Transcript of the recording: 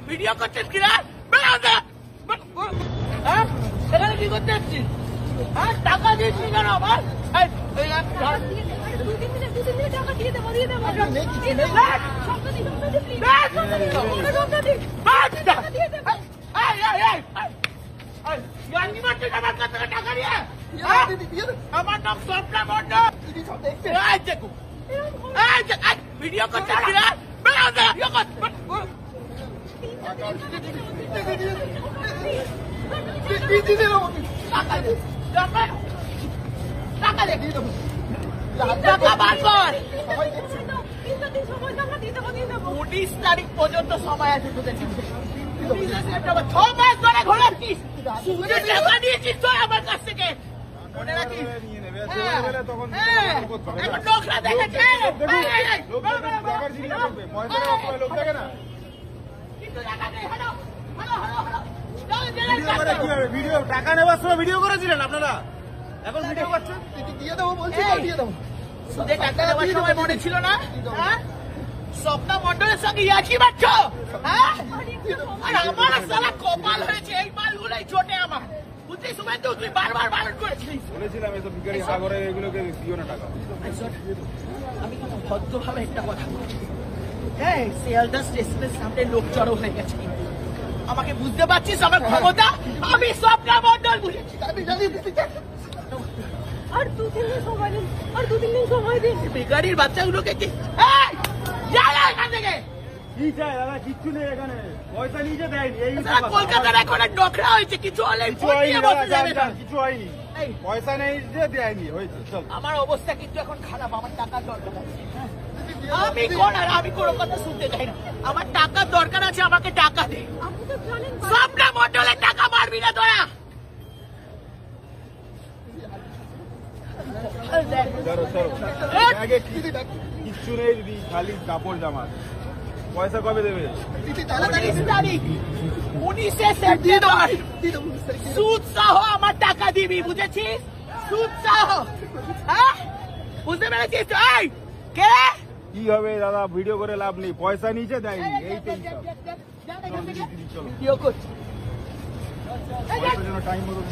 Video করছিস কিনা? সেখানে কি করতে এসছিস? টাকা দিয়েছি কেন আমার? আমার নাম স্বপ্না মন্ডল। ভিডিও করতে উনিশ তারিখ পর্যন্ত সময় আছে তোদের। 6 মাস ধরে ঘোরাচ্ছিস, টাকা দিয়েছিস তো আমার কাছ থেকে, মনে রাখিস। লোকরা দেখেছে টাকা নেওয়ার সময় ভিডিও করেছিলেন আপনারা, এখন ভিডিও করছেন? দিয়ে দেবো বলছি, দিয়ে দেবো। টাকা নেওয়ার সময় মনে ছিল না? স্বপ্না মন্ডলের সঙ্গে ইয়াকি বাচ্চ। আর আমার সালা কপাল হয়েছে, এই মালগুলোই চটে আমার। বুঝলি সময় তো তুই বারবার বারণ করেছিস। বলেছিলাম এসব ভিখারি সাগরে এগুলোকে দিও না টাকা। আমি কিন্তু ভদ্রভাবে একটা কথা বলছি। হ্যাঁ, শিয়ালদা স্টেশনের সামনে লোক জড়ো হয়ে গেছে। আমাকে বুঝতে পারছিস আমার ক্ষমতা? আমি স্বপ্না মন্ডল বুঝেছি। আমি জানি আর 2-3 দিন সময় দিন, আর 2-3 দিন সময় দিন। বেকারির বাচ্চাগুলোকে কি এখান থেকে কি চাই দাদা? কিচ্ছু নেই এখানে, পয়সা নিজে দেয়নি। এই কলকাতার এখন নোকরা হয়েছে, কিছু হলে কিছু হয়নি, পয়সা নেই যে দেয়নি, হয়েছে। আমার অবস্থা কিন্তু এখন খারাপ, আমার টাকার দরকার আছে। আমি কোন আর আমি কোনো কথা শুনতে চাই না, আমার টাকার দরকার আছে, আমাকে টাকা দে। স্বপ্না মন্ডলের টাকা মারবি না তোরা। কিচ্ছু নেই দিদি, খালি কাপড় জামা। পয়সা কবে দেবে? 19 তারিখ, 19শে সেপ্টেম্বর। সুদ সহ আমার টাকা দিবি, বুঝেছিস? সুদ সহ। বুঝতে পেরেছিস? কে কি হবে দাদা, ভিডিও করে লাভ নেই, পয়সা নিচে দেয়নি। এইটাই চলো করছি টাইম মতো